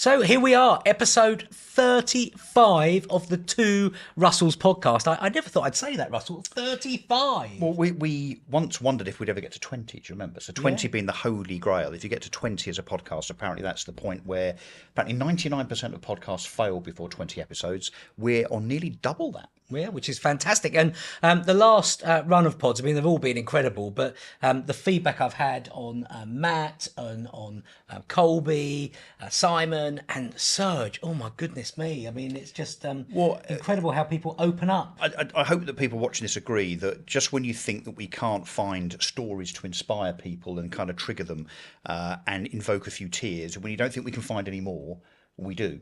So here we are, episode 35 of the Two Russells podcast. I never thought I'd say that, Russell. 35. Well, we once wondered if we'd ever get to 20, do you remember? So 20 being the holy grail. If you get to 20 as a podcast, apparently that's the point where apparently 99% of podcasts fail before 20 episodes. We're on nearly double that. Yeah, which is fantastic. And the last run of pods, I mean, they've all been incredible, but the feedback I've had on Matt, on Colby, Simon and Serge, oh my goodness me. I mean, it's just incredible how people open up. I hope that people watching this agree that just when you think that we can't find stories to inspire people and kind of trigger them and invoke a few tears, when you don't think we can find any more, we do.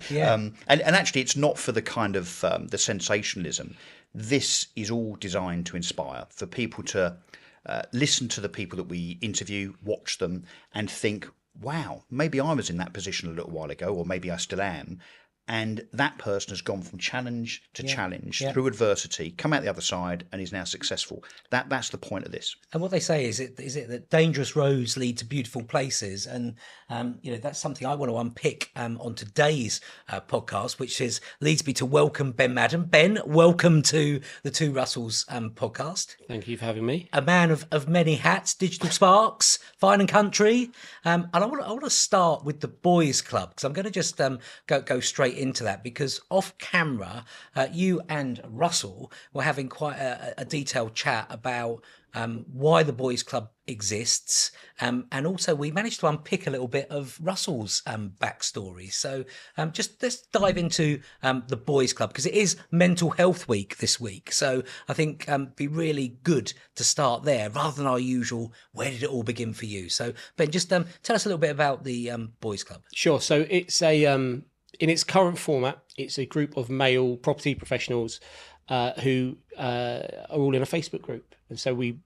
Yeah. And actually, it's not for the kind of the sensationalism. This is all designed to inspire, for people to listen to the people that we interview, watch them, and think, wow, maybe I was in that position a little while ago, or maybe I still am. And that person has gone from challenge to challenge through adversity, come out the other side, and is now successful. That's the point of this. And what they say is it that dangerous roads lead to beautiful places, and that's something I want to unpick on today's podcast, which leads me to welcome Ben Madden. Ben, welcome to the Two Russells podcast. Thank you for having me. A man of many hats, Digital Sparks, Fine and Country, and I want to start with the Boys Club, because I'm going to just go straight into that, because off camera you and Russell were having quite a detailed chat about why the Boys Club exists, and also we managed to unpick a little bit of Russell's backstory. So just let's dive into the Boys Club, because it is Mental Health Week this week, so I think be really good to start there rather than our usual where did it all begin for you. So Ben, just tell us a little bit about the Boys Club. Sure. So it's in its current format, it's a group of male property professionals who are all in a Facebook group. And so we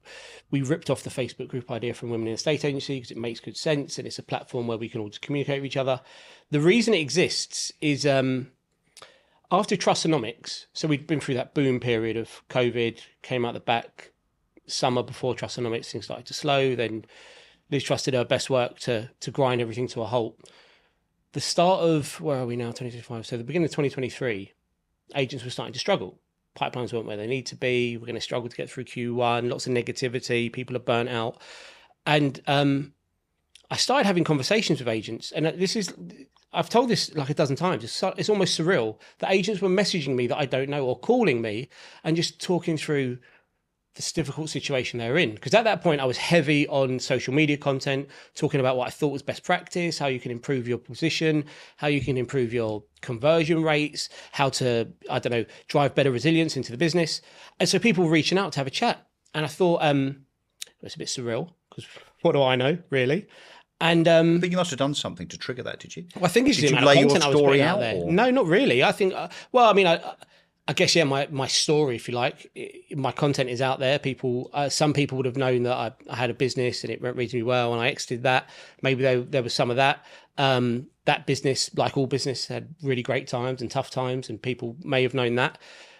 ripped off the Facebook group idea from Women in Estate Agency because it makes good sense and it's a platform where we can all just communicate with each other. The reason it exists is after Trustonomics, so we'd been through that boom period of COVID, came out the back summer before Trustonomics, things started to slow. Then Liz Truss did her best work to grind everything to a halt. The start of, where are we now, 2025? So the beginning of 2023, agents were starting to struggle. Pipelines weren't where they need to be. We're going to struggle to get through Q1, lots of negativity, people are burnt out. And I started having conversations with agents. And I've told this like a dozen times, it's almost surreal that agents were messaging me that I don't know or calling me and just talking through this difficult situation they're in. Because at that point, I was heavy on social media content, talking about what I thought was best practice, how you can improve your position, how you can improve your conversion rates, how to, drive better resilience into the business. And so people were reaching out to have a chat. And I thought, it's a bit surreal, because what do I know, really? And but you must have done something to trigger that, did you? Well, I think it's did the you amount lay of your content I was story putting out there. or? No, not really. I think, I guess, my story, if you like, my content is out there. People, some people would have known that I had a business and it went reasonably well and I exited that. Maybe there was some of that. That business, like all business, had really great times and tough times, and people may have known that.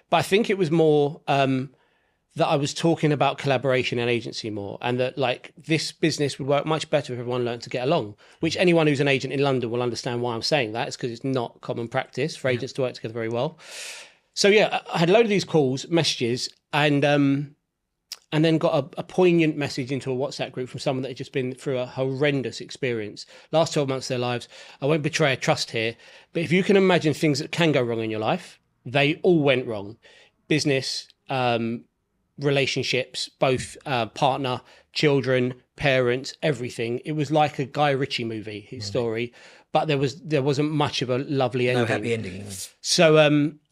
But I think it was more that I was talking about collaboration and agency more, and that like this business would work much better if everyone learned to get along, which anyone who's an agent in London will understand why I'm saying that. It's because it's not common practice for agents to work together very well. So yeah, I had a load of these calls, messages, and then got a poignant message into a WhatsApp group from someone that had just been through a horrendous experience. Last 12 months of their lives. I won't betray a trust here, but if you can imagine things that can go wrong in your life, they all went wrong. Business, relationships, both partner, children, parents, everything. It was like a Guy Ritchie movie, his story. But there wasn't much of a lovely ending. No happy ending. So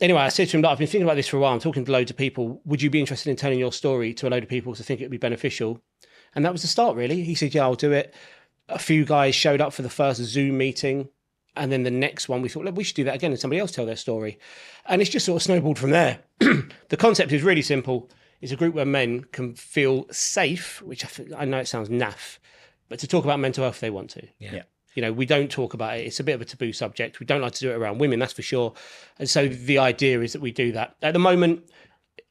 anyway, I said to him, look, I've been thinking about this for a while. I'm talking to loads of people. Would you be interested in telling your story to a load of people because I think it would be beneficial? And that was the start, really. He said, yeah, I'll do it. A few guys showed up for the first Zoom meeting. And then the next one, we thought, look, we should do that again and somebody else tell their story. And it's just sort of snowballed from there. The concept is really simple. It's a group where men can feel safe, which I know it sounds naff, but to talk about mental health if they want to. Yeah. You know, we don't talk about it. It's a bit of a taboo subject. We don't like to do it around women, that's for sure. And so the idea is that we do that. At the moment,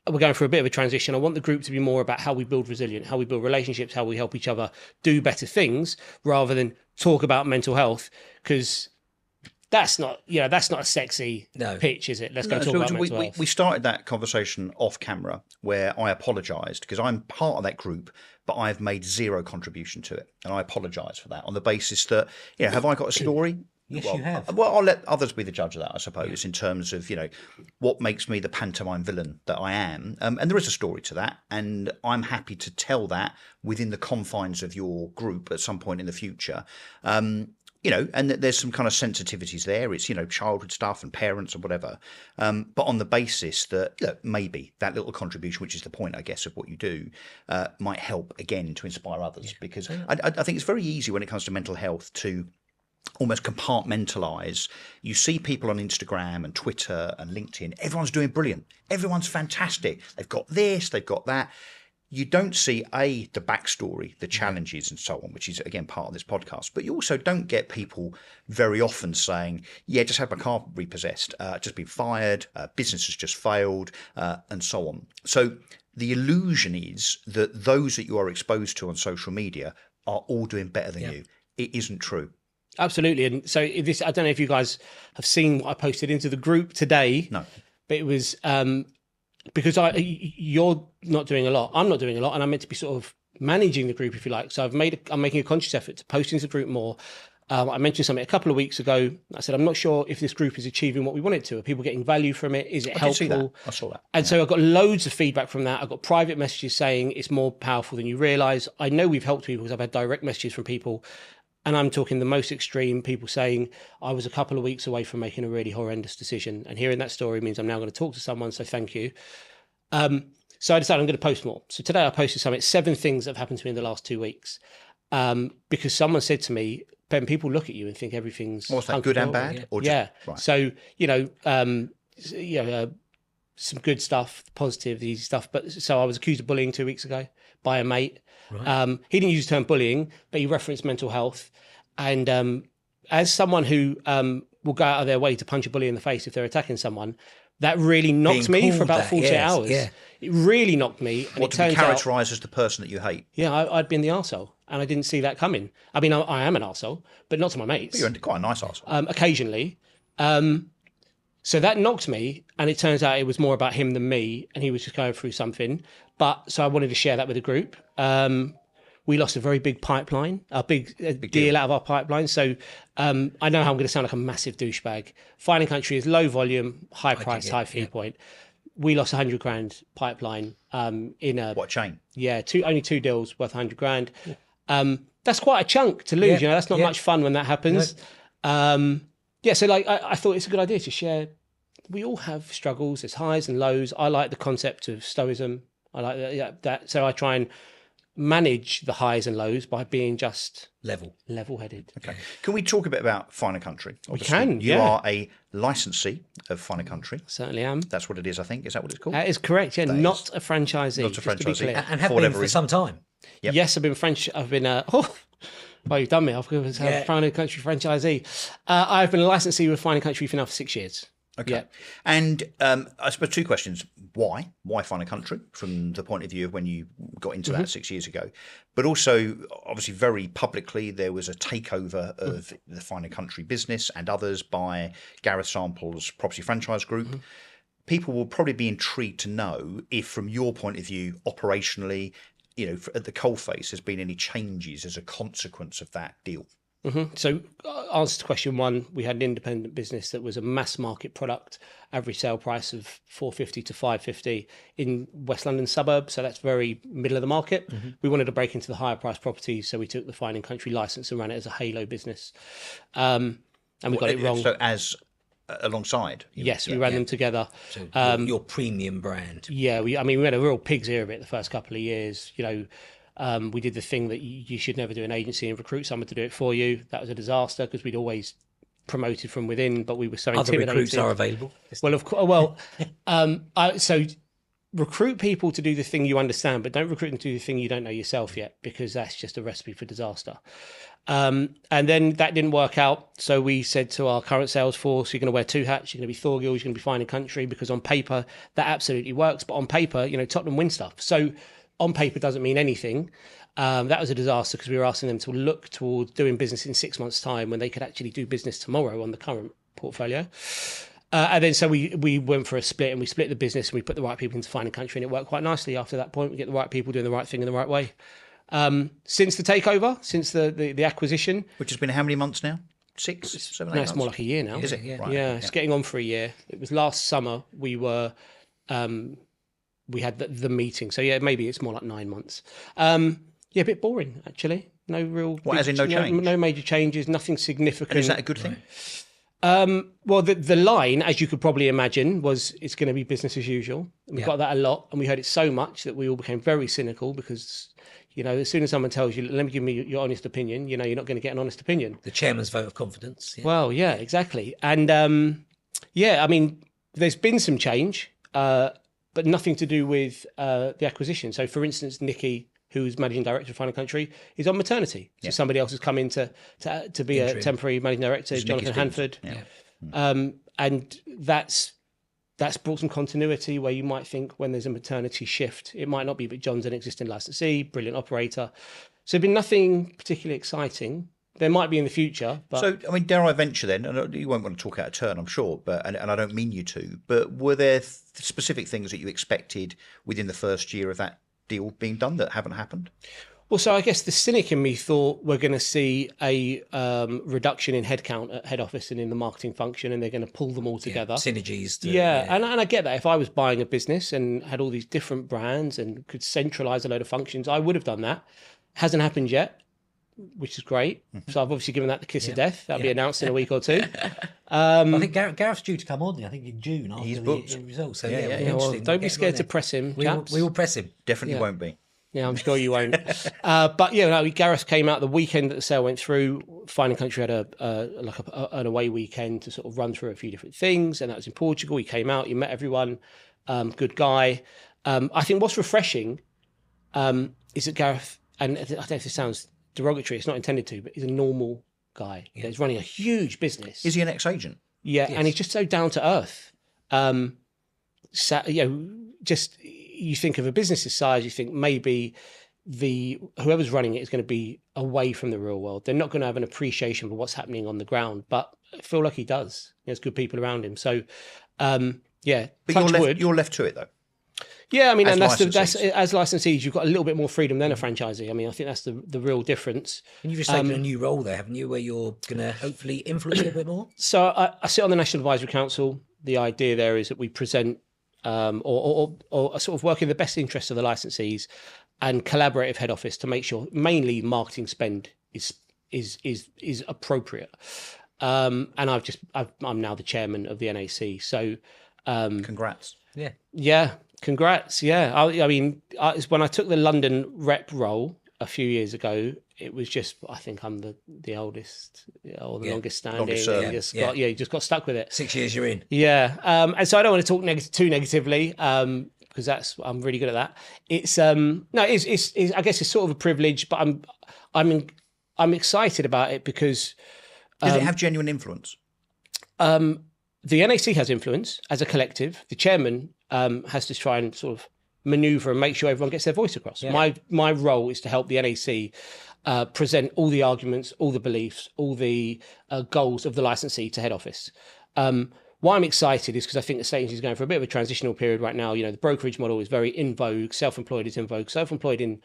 we're going through a bit of a transition. I want the group to be more about how we build resilience, how we build relationships, how we help each other do better things, rather than talk about mental health. Because that's not a sexy No. pitch, is it? Let's go talk So about mental health. we started that conversation off camera where I apologised because I'm part of that group, but I've made zero contribution to it, and I apologise for that on the basis that, have I got a story? Yes, well, you have. Well, I'll let others be the judge of that, I suppose, in terms of, what makes me the pantomime villain that I am. And there is a story to that, and I'm happy to tell that within the confines of your group at some point in the future. And there's some kind of sensitivities there. It's, childhood stuff and parents and whatever. But on the basis that, maybe that little contribution, which is the point, I guess, of what you do, might help, again, to inspire others. Because I think it's very easy when it comes to mental health to almost compartmentalize. You see people on Instagram and Twitter and LinkedIn, everyone's doing brilliant. Everyone's fantastic. They've got this, they've got that. You don't see the backstory, the challenges and so on, which is, again, part of this podcast. But you also don't get people very often saying, just had my car repossessed, just been fired, business has just failed, and so on. So the illusion is that those that you are exposed to on social media are all doing better than you. It isn't true. Absolutely. And so I don't know if you guys have seen what I posted into the group today. No. But it was because you're not doing a lot. I'm not doing a lot, and I'm meant to be sort of managing the group, if you like. So I'm making a conscious effort to post into the group more. I mentioned something a couple of weeks ago. I said, I'm not sure if this group is achieving what we want it to. Are people getting value from it? Is it helpful? I saw that. And so I got loads of feedback from that. I got private messages saying it's more powerful than you realise. I know we've helped people because I've had direct messages from people. And I'm talking the most extreme, people saying, I was a couple of weeks away from making a really horrendous decision. And hearing that story means I'm now going to talk to someone, so thank you. So I decided I'm going to post more. So today I posted 7 things that have happened to me in the last 2 weeks. Because someone said to me, Ben, people look at you and think everything's... What's that, good and bad? Or just, right. So, some good stuff, positive, easy stuff. But so I was accused of bullying 2 weeks ago by a mate. Right. He didn't use the term bullying, but he referenced mental health. And as someone who will go out of their way to punch a bully in the face if they're attacking someone, that really knocked me for about 48 hours. Yeah. It really knocked me. And what to be characterised as the person that you hate? Yeah, I'd been the arsehole, and I didn't see that coming. I mean, I am an arsehole, but not to my mates. But you're quite a nice arsehole. Occasionally. So that knocked me, and it turns out it was more about him than me, and he was just going through something. So I wanted to share that with the group. We lost a very big pipeline, a big deal out of our pipeline. So I know how I'm going to sound like a massive douchebag. Fine & Country is low volume, high price, high fee point. We lost $100,000 pipeline in a... What, a chain? Yeah, only 2 deals worth $100,000. That's quite a chunk to lose. That's not much fun when that happens. No. So I thought it's a good idea to share. We all have struggles. There's highs and lows. I like the concept of stoicism. I like that. So I try and manage the highs and lows by being just level-headed. Okay. Can we talk a bit about Fine & Country? Obviously, we can, You are a licensee of Fine & Country. Certainly am. That's what it is, I think. Is that what it's called? That is correct, yeah. Not a franchisee. Not a franchisee. And have been for some time. Yep. Yes, I've been well, you've done me. I've been a Fine & Country franchisee. I've been a licensee with Fine & Country for now for 6 years. Okay. Yeah. And I suppose 2 questions. Why? Why Fine & Country from the point of view of when you got into that 6 years ago? But also, obviously, very publicly, there was a takeover of the Fine & Country business and others by Gareth Sample's Property Franchise Group. People will probably be intrigued to know if, from your point of view, operationally, at the coalface, there's been any changes as a consequence of that deal. So, answer to question 1, we had an independent business that was a mass market product, average sale price of $450 to $550 in West London suburbs. So that's very middle of the market. We wanted to break into the higher price properties, so we took the Fine & Country license and ran it as a halo business. And we got it wrong. So as alongside? Yes, we ran them together. So your premium brand. Yeah, we had a real pig's ear of it the first couple of years. We did the thing that you should never do an agency and recruit someone to do it for you. That was a disaster because we'd always promoted from within, but we were so intimidated. Other recruits are available. Well, of course. Well, so recruit people to do the thing you understand, but don't recruit them to do the thing you don't know yourself yet, because that's just a recipe for disaster. And then that didn't work out. So we said to our current sales force, you're going to wear 2 hats. You're going to be Thorgills, you're going to be Fine & Country, because on paper, that absolutely works. But on paper, Tottenham win stuff. So on paper doesn't mean anything. That was a disaster because we were asking them to look towards doing business in 6 months' time when they could actually do business tomorrow on the current portfolio. And then so we went for a split, and we split the business, and we put the right people into Fine and Country, and it worked quite nicely after that point. We get the right people doing the right thing in the right way. Since the takeover, since the acquisition. Which has been how many months now? 6, 7, 8 No, months? it's more like a year now. Is it? Yeah. Right. Yeah, it's getting on for a year. It was last summer we were, we had the meeting. So yeah, maybe it's more like 9 months. Yeah, a bit boring actually. No real. What, as in no change? No major changes. Nothing significant. And is that a good thing? Well, the line, as you could probably imagine, was it's going to be business as usual. And we got that a lot, and we heard it so much that we all became very cynical because, as soon as someone tells you, let me give me your honest opinion, you're not going to get an honest opinion. The chairman's vote of confidence. Yeah. Well, yeah, exactly. And I mean, there's been some change, but nothing to do with the acquisition. So, for instance, Nikki, who's managing director of Fine and Country, is on maternity. So somebody else has come in to be Interim. a temporary managing director, Jonathan Hanford. And that's brought some continuity where you might think when there's a maternity shift, it might not be, but John's an existing licensee, brilliant operator. So there's been nothing particularly exciting. There might be in the future. But... So, I mean, dare I venture then, and you won't want to talk out of turn, I'm sure, but and I don't mean you to, but were there specific things that you expected within the first year of that deal being done that haven't happened? Well, so I guess the cynic in me thought we're going to see a reduction in headcount at head office and in the marketing function, and they're going to pull them all together. Synergies. And I get that. If I was buying a business and had all these different brands and could centralise a load of functions, I would have done that. Hasn't happened yet, which is great. So I've obviously given that the kiss of death. That'll be announced in a week or two. I think Gareth's due to come on, I think in June after He's the booked. results. So Well, don't be scared to press him, chaps. We will press him. Definitely won't be. Yeah, I'm sure you won't. But Gareth came out the weekend that the sale went through. Fine and Country had an away weekend to sort of run through a few different things, and that was in Portugal. He came out, he met everyone, good guy. I think what's refreshing is that Gareth, and I don't know if this sounds derogatory, it's not intended to, but he's a normal guy. Yeah. He's running a huge business. Is he an ex-agent? Yeah, yes. And he's just so down to earth. Just you think of a business's size, you think maybe whoever's running it is going to be away from the real world. They're not going to have an appreciation for what's happening on the ground, but I feel like he does. He has good people around him. So, But you're left to it though. Yeah, I mean, as and that's as licensees, you've got a little bit more freedom than a franchisee. I mean, I think that's the real difference. And you've just taken a new role there, haven't you, where you're going to hopefully influence it a bit more? So I sit on the National Advisory Council. The idea there is that we present or sort of work in the best interest of the licensees and collaborative head office to make sure mainly marketing spend is appropriate. And I'm now the chairman of the NAC. So congrats. Yeah. Congrats. Yeah. I mean, when I took the London rep role a few years ago, it was just, I think I'm the oldest or the longest standing. Longest you just got stuck with it. 6 years you're in. Yeah. And so I don't want to talk too negatively because I'm really good at that. It's I guess it's sort of a privilege, but I'm excited about it because does it have genuine influence? The NAC has influence as a collective. The chairman has to try and sort of manoeuvre and make sure everyone gets their voice across. Yeah. My role is to help the NAC present all the arguments, all the beliefs, all the goals of the licensee to head office. Why I'm excited is because I think the state agency is going for a bit of a transitional period right now. The brokerage model is very in vogue. Self-employed is in vogue. Self-employed in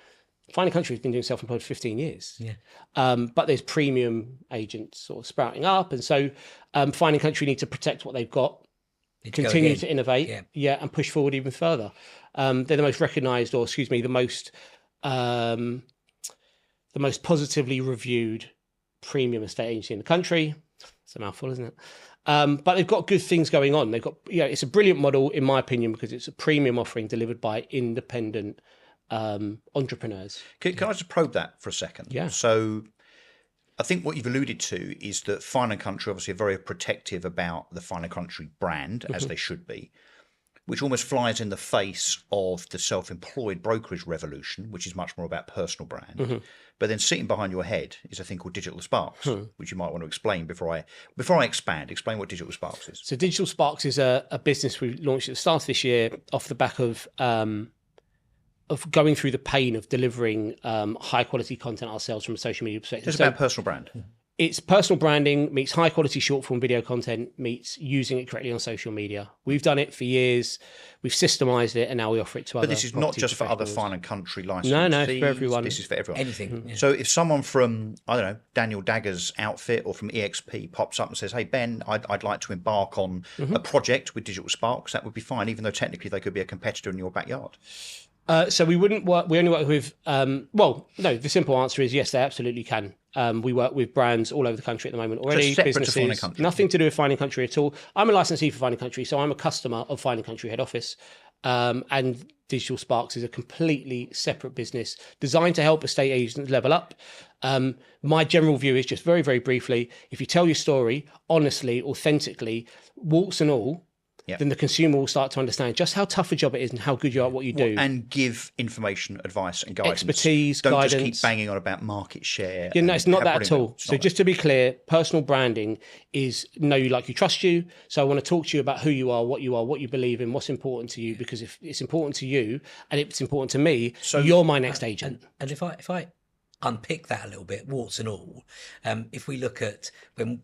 Fine and Country has been doing self-employed for 15 years. Yeah. But there's premium agents sort of sprouting up. And so Fine and Country need to protect what they've got, continue to innovate, and push forward even further. They're the most recognised, the most positively reviewed premium estate agency in the country. It's a mouthful, isn't it? But they've got good things going on. They've got, it's a brilliant model in my opinion because it's a premium offering delivered by independent entrepreneurs. Can I just probe that for a second? Yeah. So I think what you've alluded to is that Fine and Country obviously are very protective about the Fine and Country brand, as they should be, which almost flies in the face of the self-employed brokerage revolution, which is much more about personal brand. But then sitting behind your head is a thing called Digital Sparks, which you might want to explain before I expand. Explain what Digital Sparks is. So Digital Sparks is a business we launched at the start of this year off the back of going through the pain of delivering high quality content ourselves from a social media perspective. It's about personal brand. it's personal branding meets high quality short form video content meets using it correctly on social media. We've done it for years. We've systemized it, and now we offer it to other. But this is not just for other professionals. fine and country licenses. No, it's for everyone. This is for everyone. Anything. Yeah. So if someone from, I don't know, Daniel Dagger's outfit or from EXP pops up and says, hey, Ben, I'd like to embark on a project with Digital Sparks, that would be fine, even though technically they could be a competitor in your backyard. So we wouldn't work. We only work with. Well, no. The simple answer is yes, they absolutely can. We work with brands all over the country at the moment already. Separate to Fine and Businesses, Country. nothing to do with Fine and Country at all. I'm a licensee for Fine and Country, so I'm a customer of Fine and Country head office. And Digital Sparks is a completely separate business designed to help estate agents level up. My general view is just very, very briefly: if you tell your story honestly, authentically, warts and all. Yep. Then the consumer will start to understand just how tough a job it is and how good you are at what you do. And give information, advice, and guidance. Expertise, Don't guidance. just keep banging on about market share. Yeah, no, it's not that Have at all. it's So not just to be clear, personal branding is know you, like you, trust you. So I want to talk to you about who you are, what you believe in, what's important to you. Because if it's important to you and it's important to me, so you're my next agent. And if I unpick that a little bit, warts and all, if we look at when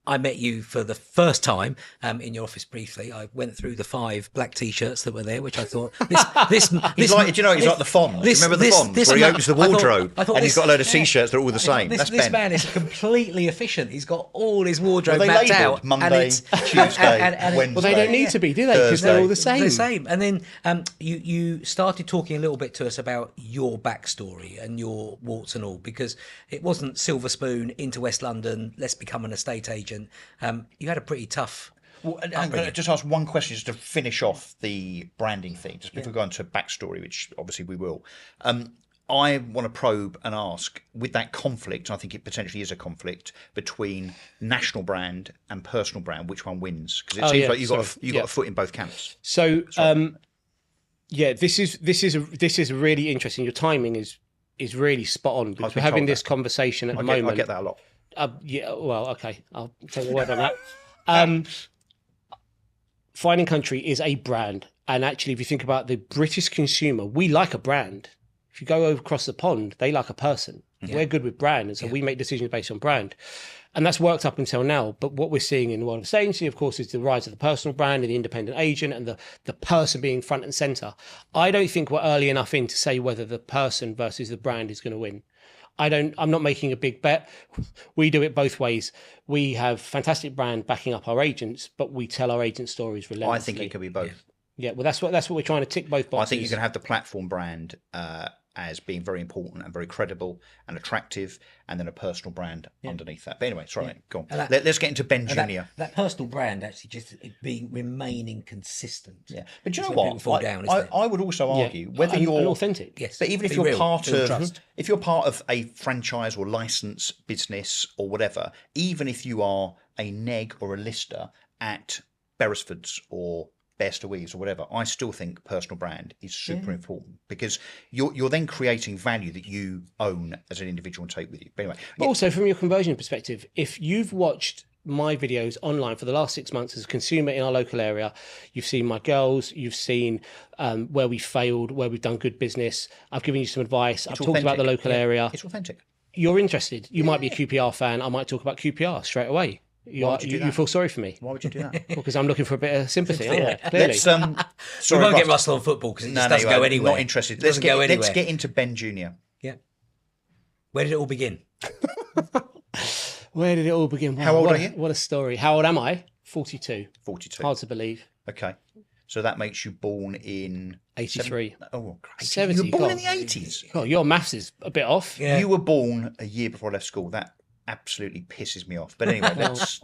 I met you for the first time in your office briefly, I went through the 5 black T-shirts that were there, which I thought he's like, do you know, he's like the Fonz. Remember the Fonz, where he opens the wardrobe and he's got a load of T-shirts that are all the same. That's this Ben. man is completely efficient. He's got all his wardrobe Well, they mapped labelled out. Monday, Tuesday, Wednesday. Well, they don't need to be, do they? Because they're all the same. They're the same. And then you started talking a little bit to us about your backstory and your warts and all, because it wasn't silver spoon into West London, let's become an estate agent. You had a pretty tough. Well, I'm going to just ask one question just to finish off the branding thing, just before we go into backstory, which obviously we will. I want to probe and ask, with that conflict, I think it potentially is a conflict between national brand and personal brand, which one wins? Because it seems like you've got a foot in both camps. So, this is really interesting. Your timing is really spot on because we're having this conversation at the moment. I get that a lot. Well, okay, I'll take a word on that. Fine and Country is a brand, and actually, if you think about the British consumer, we like a brand. If you go over across the pond, they like a person. Yeah. We're good with brand, and so we make decisions based on brand. And that's worked up until now. But what we're seeing in the world of agency, of course, is the rise of the personal brand and the independent agent and the person being front and centre. I don't think we're early enough in to say whether the person versus the brand is going to win. I'm not making a big bet. We do it both ways. We have fantastic brand backing up our agents, but we tell our agent stories relentlessly. I think it could be both. Yeah, well, that's what we're trying to tick both boxes. I think you can have the platform brand as being very important and very credible and attractive, and then a personal brand underneath that. But anyway, sorry, mate, go on. Let's get into Ben Jr. That personal brand actually just remaining consistent. Yeah, but do you know what? I would also argue whether you're authentic. Yes, but even if you're if you're part of a franchise or license business or whatever, even if you are a neg or a lister at Beresford's or Best of Weaves or whatever, I still think personal brand is super important because you're then creating value that you own as an individual and take with you. But anyway, but also from your conversion perspective, if you've watched my videos online for the last 6 months as a consumer in our local area, you've seen my girls, you've seen where we failed, where we've done good business. I've given you some advice. I've talked about the local area. It's authentic. You're interested. You might be a QPR fan. I might talk about QPR straight away. You feel sorry for me. Why would you do that? Well, because I'm looking for a bit of sympathy. Clearly. We won't get Russell on football because it just doesn't go anywhere. Not interested. Let's get into Ben Jr. Yeah. Where did it all begin? Where did it all begin? Wow, How old are you? What a story. How old am I? 42. 42. Hard to believe. Okay. So that makes you born in 83. Oh, crazy. 70. You were born in the 80s. Oh, your maths is a bit off. Yeah. You were born a year before I left school. That absolutely pisses me off. But anyway, let's.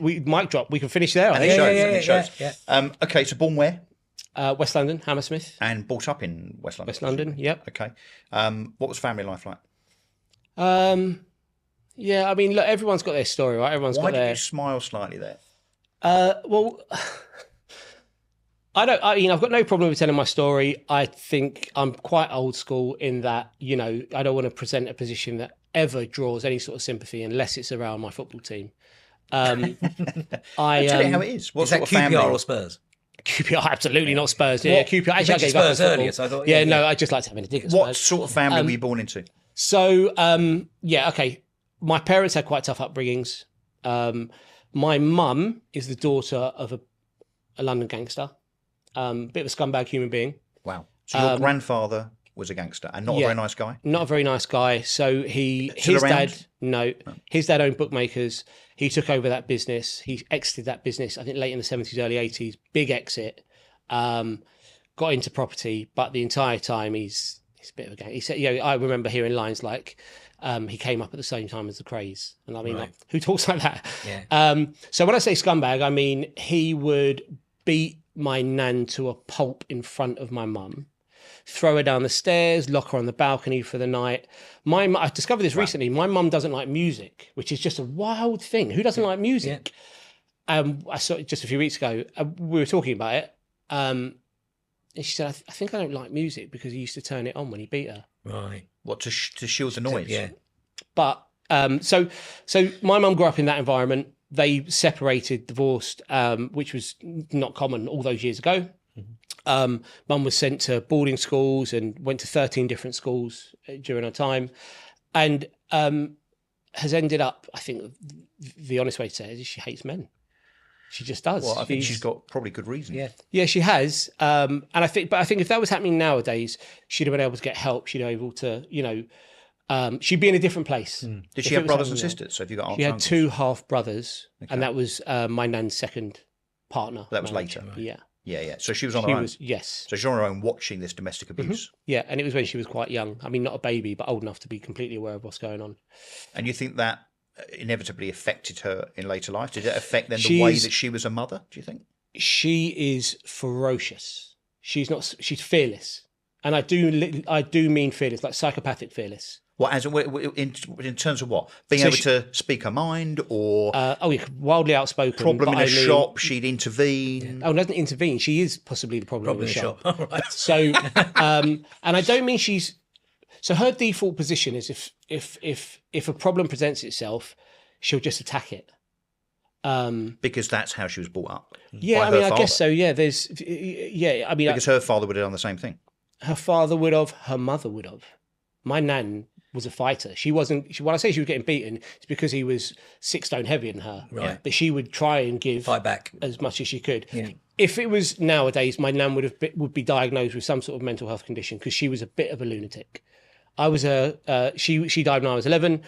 We mic drop. We can finish there. And it shows. Okay, so born where? West London, Hammersmith. And brought up in West London. West London, yep. Okay. What was family life like? Yeah, I mean, look, everyone's got their story, right? Why did you smile slightly there? Well, I've got no problem with telling my story. I think I'm quite old school in that, I don't want to present a position that ever draws any sort of sympathy unless it's around my football team. Tell you how it is. What is that, QPR or Spurs? QPR, absolutely not Spurs. Yeah, QPR. Actually, I gave Spurs up earlier, so I thought. I just like to have a dig at Spurs. What sort of family were you born into? So, okay. my parents had quite tough upbringings. My mum is the daughter of a London gangster, bit of a scumbag human being. Wow. So your grandfather was a gangster and not a very nice guy? Not a very nice guy. So his dad owned bookmakers. He took over that business. He exited that business, I think, late in the 70s, early 80s. Big exit. Got into property, but the entire time he's a bit of a gang. He said, I remember hearing lines like, he came up at the same time as the Craze. And I mean, like, who talks like that? Yeah. So when I say scumbag, I mean he would beat my nan to a pulp in front of my mum, throw her down the stairs, lock her on the balcony for the night. I discovered this recently. My mum doesn't like music, which is just a wild thing. Who doesn't like music? Yeah. I saw it just a few weeks ago. We were talking about it. And she said, I think I don't like music because he used to turn it on when he beat her. Right. What, to shield the noise? Yeah. But so my mum grew up in that environment. They separated, divorced, which was not common all those years ago. Mum was sent to boarding schools and went to 13 different schools during her time, and has ended up, I think the honest way to say it is she hates men. She just does. Well, I think she's got probably good reason. Yeah, she has. And I think if that was happening nowadays, she'd have been able to get help. She'd be able to, she'd be in a different place. Did she have brothers and sisters? So have you got aunts She and had uncles? 2 half brothers, and that was my nan's second partner. That was later. Yeah. Yeah. So she was on her own. Yes. So she's on her own watching this domestic abuse. Yeah, and it was when she was quite young. I mean, not a baby, but old enough to be completely aware of what's going on. And you think that inevitably affected her in later life? Did it affect then the way that she was a mother, do you think? She is ferocious. She's fearless. And I do mean fearless, like psychopathic fearless. What, as in terms of what? Being able to speak her mind, or wildly outspoken. Problem in a shop, she'd intervene. Oh, doesn't intervene. She is possibly the problem in the shop. Right. So, and I don't mean she's. So her default position is if a problem presents itself, she'll just attack it. Because that's how she was brought up. Yeah, by I mean, her I guess father. so. Yeah, because her father would have done the same thing. Her father would have. Her mother would have. My nan was a fighter. She wasn't. When I say she was getting beaten, it's because he was 6 stone heavier than her. Right. But she would try and Fight back as much as she could. Yeah. If it was nowadays, my nan would be diagnosed with some sort of mental health condition because she was a bit of a lunatic. She died when I was 11.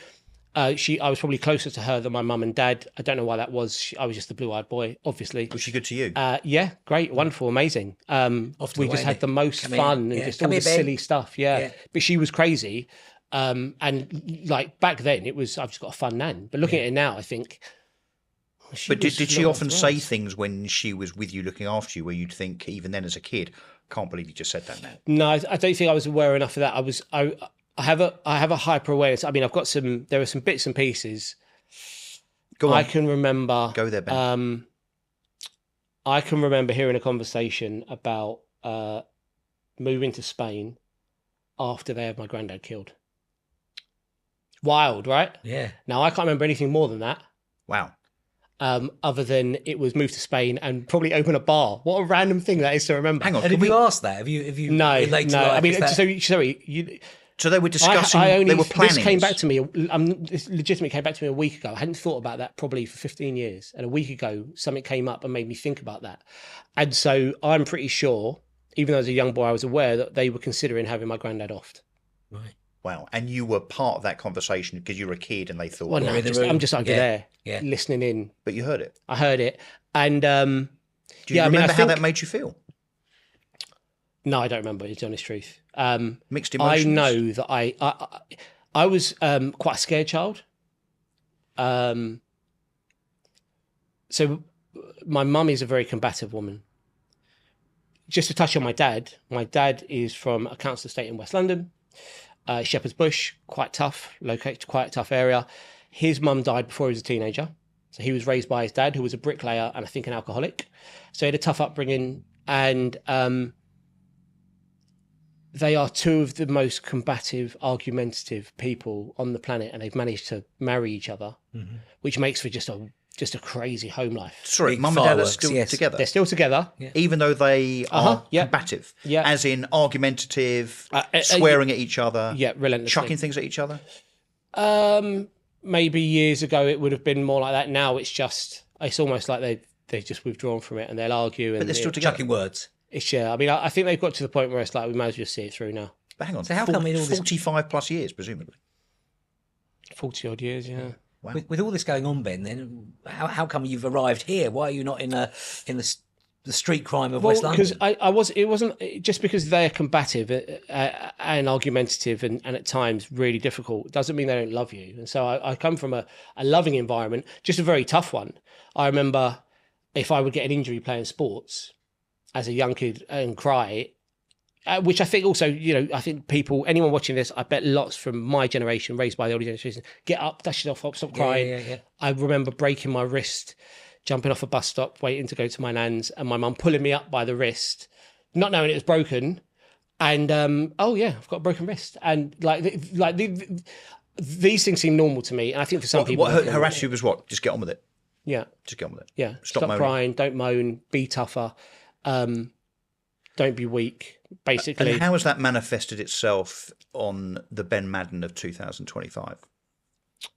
I was probably closer to her than my mum and dad. I don't know why that was. I was just the blue-eyed boy, obviously. Was she good to you? Yeah, great, wonderful, amazing. We just had the most fun and just all the silly stuff. Yeah, but she was crazy. And like back then, it was I've just got a fun nan. But looking at it now, I think. But did she often say things when she was with you looking after you, where you'd think, even then as a kid, can't believe you just said that now? No, I don't think I was aware enough of that. I have a hyper awareness. I mean, there are some bits and pieces. Go on. I can remember. Go there, Ben. I can remember hearing a conversation about moving to Spain after they had my granddad killed. Wild, right? Yeah. Now I can't remember anything more than that. Wow. Other than it was moved to Spain and probably open a bar. What a random thing that is to remember. Hang on. And have you asked that? Have you? No. I mean, sorry. So they were discussing. They were planning. This came back to me. This legitimately came back to me a week ago. I hadn't thought about that probably for 15 years, and a week ago something came up and made me think about that. And so I'm pretty sure, even though as a young boy, I was aware that they were considering having my granddad offed. Right. Wow. And you were part of that conversation because you were a kid, and they thought. Well, no, I'm just there, listening in. But you heard it. I heard it, and do you remember how that made you feel? No, I don't remember. It's the honest truth. Mixed emotions. I know that I was quite a scared child. So my mum is a very combative woman. Just to touch on my dad is from a council estate in West London, Shepherd's Bush, quite tough, located, quite a tough area. His mum died before he was a teenager. So he was raised by his dad, who was a bricklayer and I think an alcoholic. So he had a tough upbringing, and they are 2 of the most combative, argumentative people on the planet, and they've managed to marry each other, which makes for just a crazy home life. Sorry, mum and dad are still together? They're still together. Even though they are combative? Yeah. As in argumentative, swearing at each other? Yeah, relentlessly. Chucking things at each other? maybe years ago it would have been more like that. Now it's almost like they've just withdrawn from it and they'll argue. And But they're still together. Chucking words. I mean, I think they've got to the point where it's like we might as well just see it through now. But hang on, So how come in all this- 45 plus years, presumably? 40 odd years, yeah. Wow. With all this going on, Ben, then how come you've arrived here? Why are you not in the street crime of West London? Because it wasn't just because they're combative and argumentative and at times really difficult. It doesn't mean they don't love you. And so I come from a loving environment, just a very tough one. I remember if I would get an injury playing sports as a young kid and cry, which I think also, I think anyone watching this, I bet lots from my generation, raised by the older generation, get up, dash it off, stop crying. Yeah. I remember breaking my wrist, jumping off a bus stop, waiting to go to my nan's, and my mum pulling me up by the wrist, not knowing it was broken. And, I've got a broken wrist. And these things seem normal to me. And I think for some people... What her attitude was what? Just get on with it. Yeah. Just get on with it. Yeah. Stop moaning. Crying, don't moan, be tougher. Don't be weak, basically. And how has that manifested itself on the Ben Madden of 2025?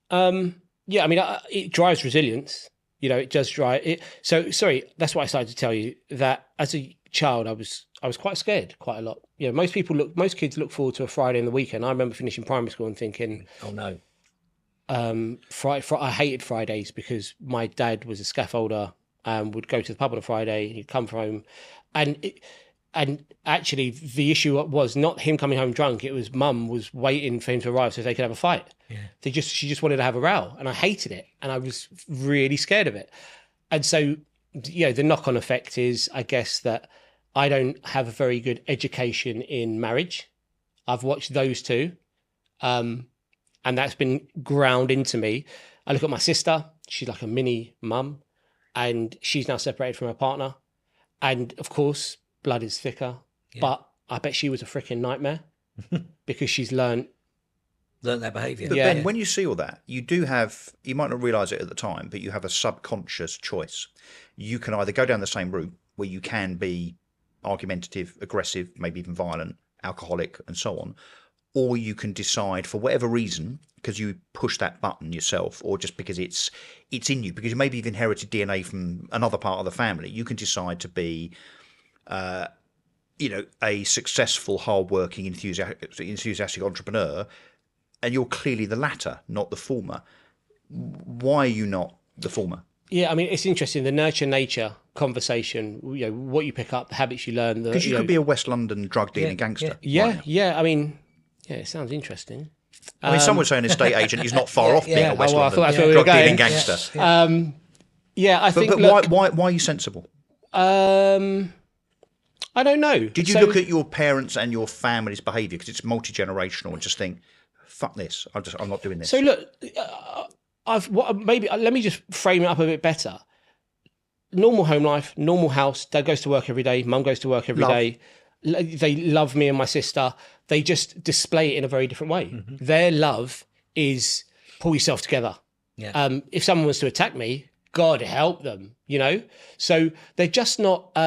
It drives resilience. It does drive it. So, sorry, that's what I started to tell you, that as a child, I was quite scared quite a lot. Most kids look forward to a Friday and the weekend. I remember finishing primary school and thinking, oh no. I hated Fridays because my dad was a scaffolder and would go to the pub on a Friday. He'd come from home, and actually the issue was not him coming home drunk. It was mum was waiting for him to arrive so they could have a fight. Yeah. She just wanted to have a row, and I hated it, and I was really scared of it. And so, the knock-on effect is, I guess, that I don't have a very good education in marriage. I've watched those two, and that's been ground into me. I look at my sister; she's like a mini mum, and she's now separated from her partner, and of course, blood is thicker. Yeah. But I bet she was a freaking nightmare because she's learned that behaviour. But Ben, when you see all that, you might not realise it at the time, but you have a subconscious choice. You can either go down the same route where you can be argumentative, aggressive, maybe even violent, alcoholic, and so on, or you can decide for whatever reason, because you push that button yourself, or just because it's in you, because maybe you've inherited DNA from another part of the family, you can decide to be a successful, hard-working, enthusiastic entrepreneur, and you're clearly the latter, not the former. Why are you not the former? Yeah, I mean, it's interesting, the nurture-nature conversation, what you pick up, the habits you learn. Because you could be a West London drug-dealing gangster. Yeah, I mean, it sounds interesting. I mean, some would say an estate agent is not far off being a West London drug-dealing drug-dealing gangster. I think... But why are you sensible? I don't know. Did you look at your parents and your family's behaviour, because it's multi-generational, and just think, fuck this, I'm not doing this? So look, let me just frame it up a bit better. Normal home life, normal house. Dad goes to work every day. Mum goes to work every day. They love me and my sister. They just display it in a very different way. Mm-hmm. Their love is pull yourself together. Yeah. If someone was to attack me, God help them, So they're just not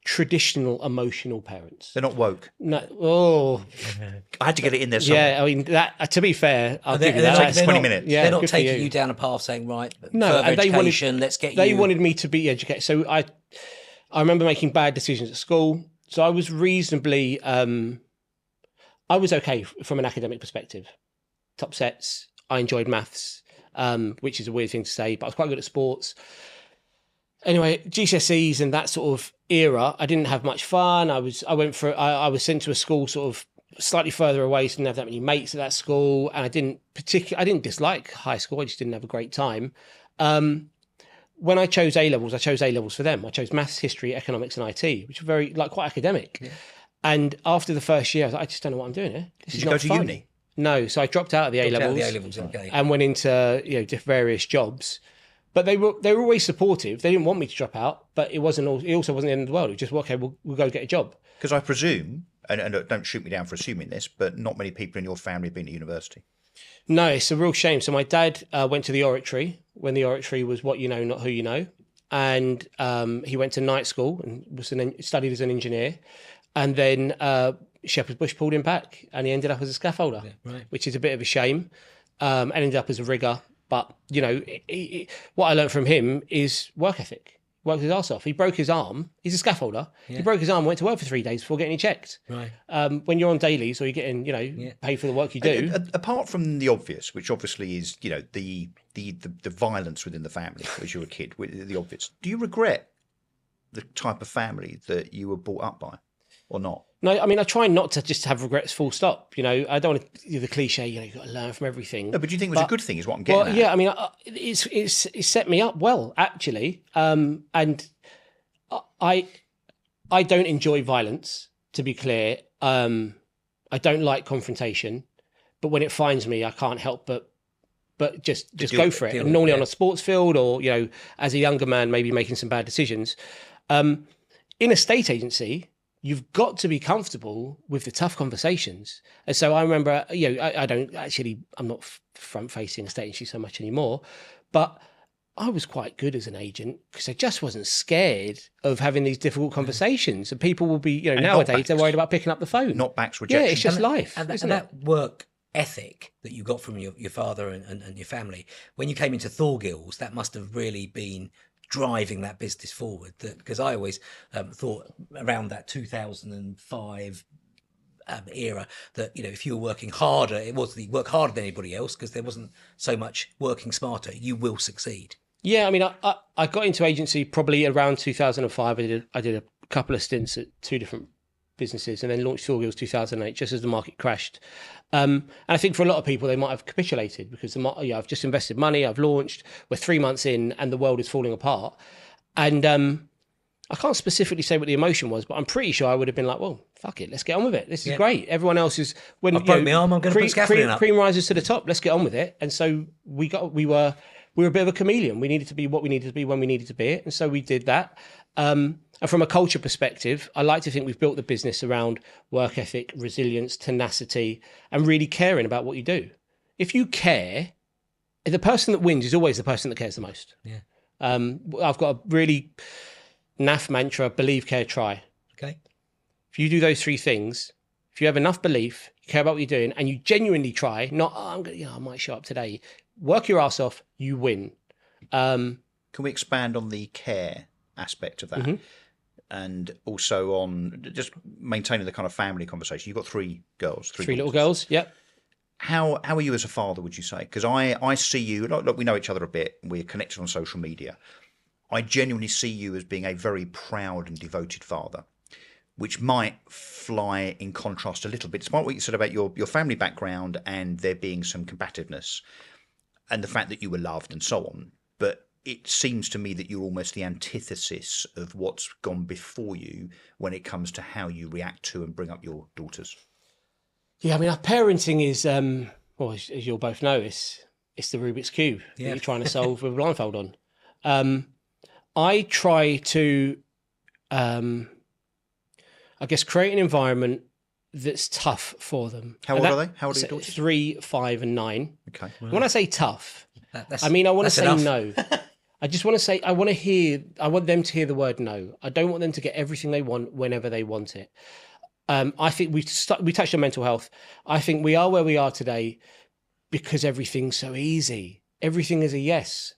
traditional emotional parents. They're not woke. No. Oh, I had to get it in there somewhere. Yeah, I mean, that. To be fair, I'll give you that. that. Takes 20 minutes. Yeah, they're not taking you down a path saying, right, no, and let's get you. They wanted me to be educated. So I remember making bad decisions at school. So I was reasonably, I was okay from an academic perspective. Top sets. I enjoyed maths, which is a weird thing to say, but I was quite good at sports. Anyway, GCSEs and that sort of era, I didn't have much fun. I was sent to a school sort of slightly further away, so I didn't have that many mates at that school, and I didn't dislike high school. I just didn't have a great time. When I chose A-levels, I chose A-levels for them. I chose maths, history, economics, and IT, which were very quite academic. Yeah. And after the first year, I was like, I just don't know what I'm doing here. Did you go to uni? No, so I dropped out of the A-levels, okay. and went into various jobs. But they were always supportive. They didn't want me to drop out, but it also wasn't the end of the world. It was just, okay, we'll go get a job. Because I presume, and don't shoot me down for assuming this, but not many people in your family have been to university. No, it's a real shame. So my dad went to the Oratory when the Oratory was what you know, not who you know. And he went to night school and studied as an engineer. And then Shepherd's Bush pulled him back and he ended up as a scaffolder, which is a bit of a shame. and ended up as a rigger. But, you know, what I learned from him is work ethic. Worked his arse off. He broke his arm. He's a scaffolder. He broke his arm, went to work for 3 days before getting it checked. Right. When you're on dailies or you're getting, you know, paid for the work you do. Apart from the obvious, which obviously is, you know, the violence within the family as you're a kid, the obvious. Do you regret the type of family that you were brought up by, or not? No, I mean, I try not to just have regrets full stop. You know, I don't want to do the cliche, you know, you've got to learn from everything. No, but do you think it was a good thing is what I'm getting at? Yeah, I mean, it's set me up well, actually. And I don't enjoy violence, to be clear. I don't like confrontation, but when it finds me, I can't help but just go for it. And normally on a sports field, or, you know, as a younger man, maybe making some bad decisions. In a state agency, you've got to be comfortable with the tough conversations. And so I remember, you know, I'm not front facing a state agency so much anymore, but I was quite good as an agent because I just wasn't scared of having these difficult conversations. And people will be, you know, and nowadays they're worried about picking up the phone. Not backs, rejection. Yeah, it's just life. And that work ethic that you got from your father and your family, when you came into Thorgills, that must have really been driving that business forward. Because I always thought around that 2005 era that, you know, if you were working harder, it was the work harder than anybody else because there wasn't so much working smarter, you will succeed. Yeah, I mean, I got into agency probably around 2005. I did a couple of stints at 2 different businesses and then launched Thorgills 2008 just as the market crashed. And I think for a lot of people, they might have capitulated because I've just invested money, I've launched, we're 3 months in and the world is falling apart. And I can't specifically say what the emotion was, but I'm pretty sure I would have been like, well, fuck it, let's get on with it. This is great. Everyone else is... When I broke my arm, I'm going to put scaffolding up. Cream rises to the top, let's get on with it. And so we were a bit of a chameleon. We needed to be what we needed to be when we needed to be it. And so we did that. And from a culture perspective, I like to think we've built the business around work ethic, resilience, tenacity, and really caring about what you do. If you care, the person that wins is always the person that cares the most. Yeah. I've got a really naff mantra: believe, care, try. Okay. If you do those 3 things, if you have enough belief, you care about what you're doing, and you genuinely try, not, I might show up today, work your ass off, you win. Can we expand on the care aspect of that? Mm-hmm. And also on just maintaining the kind of family conversation. You've got 3 girls. 3 little girls, yep. How are you as a father, would you say? Because I see you, look, we know each other a bit, we're connected on social media. I genuinely see you as being a very proud and devoted father, which might fly in contrast a little bit, despite what you said about your family background and there being some combativeness and the fact that you were loved and so on. But it seems to me that you're almost the antithesis of what's gone before you when it comes to how you react to and bring up your daughters. Yeah, I mean, our parenting is, well, as you'll both know, it's the Rubik's Cube that you're trying to solve with a blindfold on. I try to, I guess, create an environment that's tough for them. How old are they? How old are your daughters? 3, 5, and 9. Okay. Wow. When I say tough, I mean, I want to say enough. No. I just want to say, I want them to hear the word no. I don't want them to get everything they want whenever they want it. I think we touched on mental health. I think we are where we are today because everything's so easy. Everything is a yes.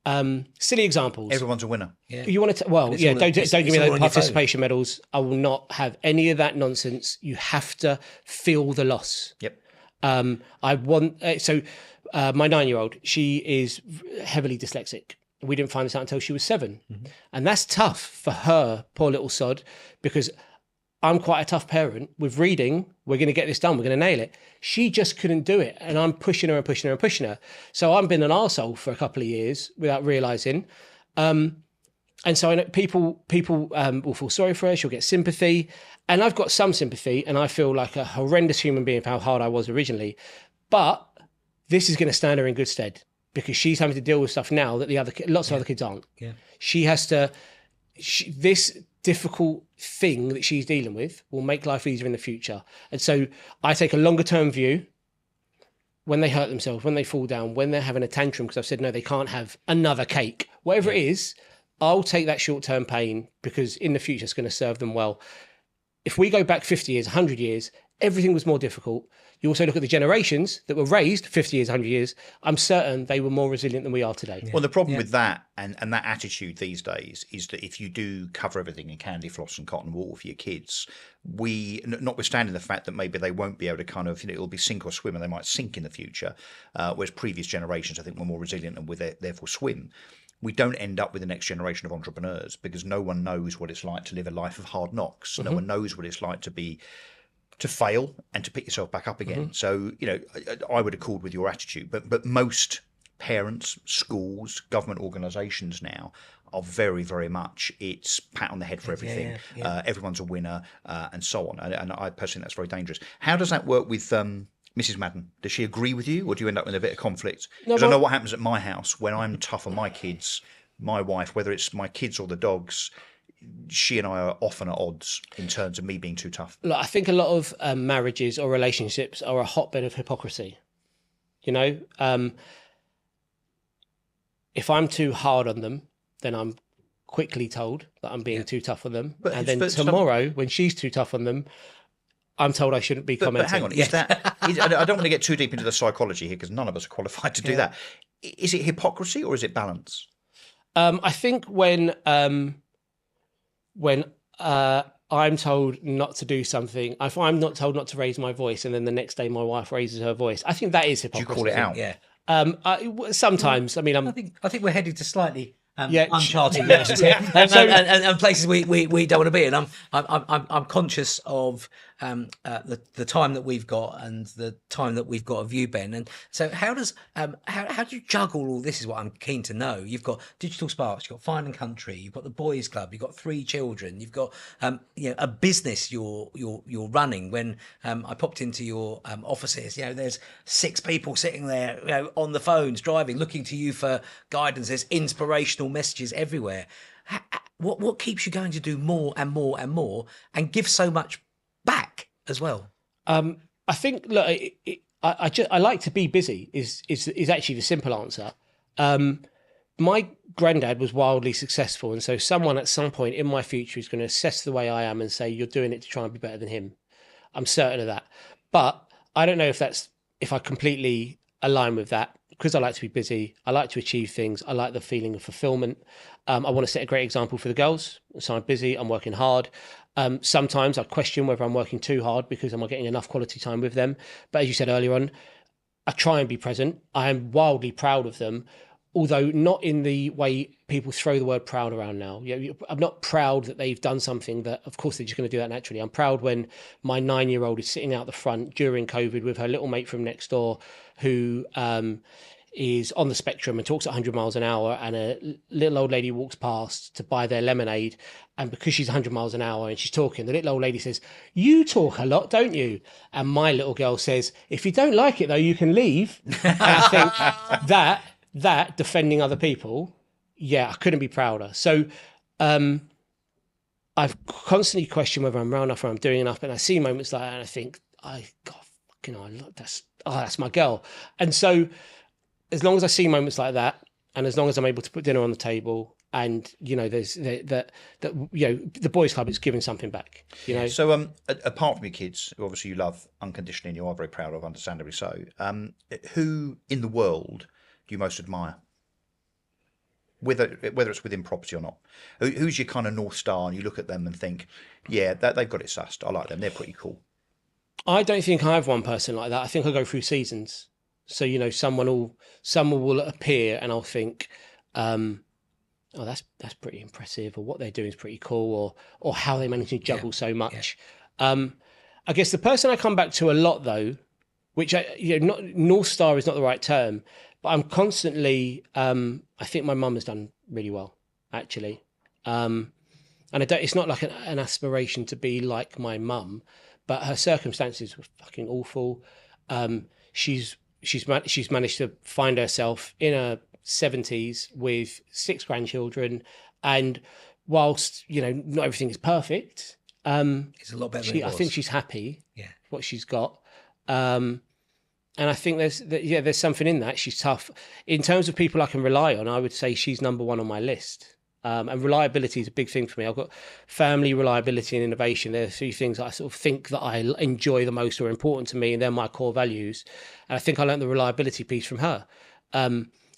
Silly examples. Everyone's a winner. Yeah. You want to? Don't give me those participation medals. I will not have any of that nonsense. You have to feel the loss. Yep. I want my 9-year-old. She is heavily dyslexic. We didn't find this out until she was 7, and that's tough for her, poor little sod, because I'm quite a tough parent. With reading, we're going to get this done. We're going to nail it. She just couldn't do it. And I'm pushing her and pushing her and pushing her. So I've been an arsehole for a couple of years without realising. And so I know people will feel sorry for her. She'll get sympathy. And I've got some sympathy. And I feel like a horrendous human being for how hard I was originally. But this is going to stand her in good stead because she's having to deal with stuff now that lots of other kids aren't. Yeah. She has to... this difficult thing that she's dealing with will make life easier in the future. And so I take a longer term view. When they hurt themselves, when they fall down, when they're having a tantrum because I've said no, they can't have another cake, whatever it is, I'll take that short term pain because in the future it's going to serve them well. If we go back 50 years, 100 years, everything was more difficult. You also look at the generations that were raised 50 years, 100 years. I'm certain they were more resilient than we are today. Well, the problem with that and that attitude these days is that if you do cover everything in candy floss and cotton wool for your kids, notwithstanding the fact that maybe they won't be able to kind of, it'll be sink or swim and they might sink in the future, whereas previous generations, I think, were more resilient and would therefore swim. We don't end up with the next generation of entrepreneurs because no one knows what it's like to live a life of hard knocks. No one knows what it's like to fail and to pick yourself back up again. So, I would accord with your attitude, but most parents, schools, government organisations now are very, very much it's pat on the head for everything. Everyone's a winner and so on. And I personally think that's very dangerous. How does that work with Mrs. Madden? Does she agree with you or do you end up with a bit of conflict? Because I know what happens at my house when I'm tough on my kids, my wife, whether it's my kids or the dogs, she and I are often at odds in terms of me being too tough. Look, I think a lot of marriages or relationships are a hotbed of hypocrisy. If I'm too hard on them, then I'm quickly told that I'm being too tough on them. And then tomorrow, when she's too tough on them, I'm told I shouldn't be commenting. But hang on, I don't want to get too deep into the psychology here because none of us are qualified to do that. Is it hypocrisy or is it balance? I think when I'm told not to do something, if I'm not told not to raise my voice, and then the next day my wife raises her voice, I think that is hypocrisy. Do you call it out? Yeah. Sometimes. I mean, I think we're headed to slightly uncharted waters here, and places we don't want to be. And I'm conscious of the time that we've got and the time that we've got of you, Ben. And so how do you juggle all this? Is what I'm keen to know. You've got Digital Sparks, you've got Fine and Country, you've got the Boys Club, you've got 3 children, you've got a business you're running. When I popped into your offices, there's 6 people sitting there, on the phones, driving, looking to you for guidance. There's inspirational messages everywhere. What keeps you going to do more and more and more and give so much back as well? I think, look, I like to be busy is actually the simple answer. My granddad was wildly successful, and so someone at some point in my future is going to assess the way I am and say, you're doing it to try and be better than him. I'm certain of that. But I don't know if I completely align with that, because I like to be busy. I like to achieve things. I like the feeling of fulfillment. I want to set a great example for the girls. So I'm busy. I'm working hard. Sometimes I question whether I'm working too hard because I'm not getting enough quality time with them. But as you said earlier on, I try and be present. I am wildly proud of them, although not in the way people throw the word proud around now. I'm not proud that they've done something that, of course, they're just going to do that naturally. I'm proud when my 9-year-old is sitting out the front during COVID with her little mate from next door who is on the spectrum and talks at 100 miles an hour, and a little old lady walks past to buy their lemonade, and because she's 100 miles an hour and she's talking, the little old lady says, "You talk a lot, don't you?" And my little girl says, "If you don't like it though, you can leave." And I think that defending other people, I couldn't be prouder. So I've constantly questioned whether I'm around enough or I'm doing enough, and I see moments like that and I think, that's my girl. And so as long as I see moments like that, and as long as I'm able to put dinner on the table, and there's the Boys Club is giving something back. So apart from your kids, who obviously you love unconditionally and you are very proud of, understandably so, who in the world do you most admire? Whether it's within property or not, who's your kind of North Star, and you look at them and think, they've got it sussed. I like them. They're pretty cool. I don't think I have one person like that. I think I go through seasons. So, someone will appear and I'll think, that's pretty impressive, or what they're doing is pretty cool, or how they manage to juggle so much. Yeah. I guess the person I come back to a lot though, which North Star is not the right term, but I'm constantly, I think my mum has done really well, actually. And it's not like an aspiration to be like my mum, but her circumstances were fucking awful. She's managed to find herself in her 70s with 6 grandchildren, and whilst not everything is perfect, it's a lot better than it was. I think she's happy. What she's got, and I think there's something in that. She's tough. In terms of people I can rely on, I would say she's number 1 on my list. And reliability is a big thing for me. I've got family, reliability, and innovation. They're 3 things that I sort of think that I enjoy the most or are important to me, and they're my core values. And I think I learned the reliability piece from her.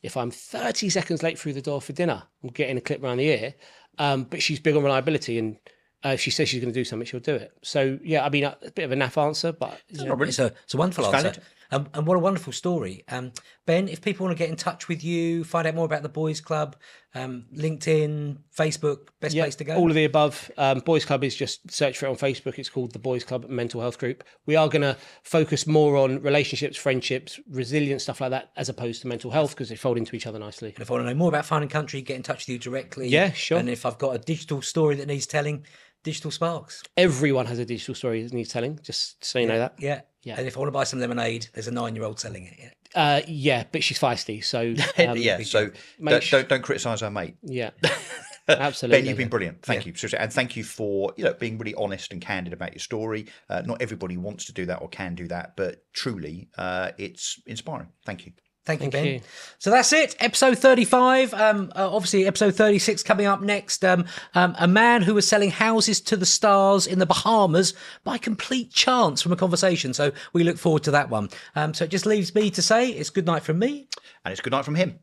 If I'm 30 seconds late through the door for dinner, I'm getting a clip around the ear. But she's big on reliability, and if she says she's going to do something, she'll do it. So, yeah, I mean, a bit of a naff answer, but... It's a wonderful answer. And what a wonderful story. Ben, if people want to get in touch with you, find out more about the Boys Club, LinkedIn, Facebook, best place to go? All of the above. Boys Club is just search for it on Facebook. It's called the Boys Club Mental Health Group. We are going to focus more on relationships, friendships, resilience, stuff like that, as opposed to mental health, because they fold into each other nicely. And if I want to know more about Fine and Country, get in touch with you directly. Yeah, sure. And if I've got a digital story that needs telling, Digital Sparks. Everyone has a digital story that needs telling, just so you know that. Yeah. And if I want to buy some lemonade, there's a 9-year-old selling it. Yeah, but she's feisty, so so don't criticise our mate. Yeah, absolutely. Ben, you've been brilliant. Thank you, seriously, and thank you for being really honest and candid about your story. Not everybody wants to do that or can do that, but truly, it's inspiring. Thank you. Thank you, Ben. So that's it. Episode 35. Obviously, episode 36 coming up next. A man who was selling houses to the stars in the Bahamas by complete chance from a conversation. So we look forward to that one. So it just leaves me to say it's good night from me. And it's good night from him.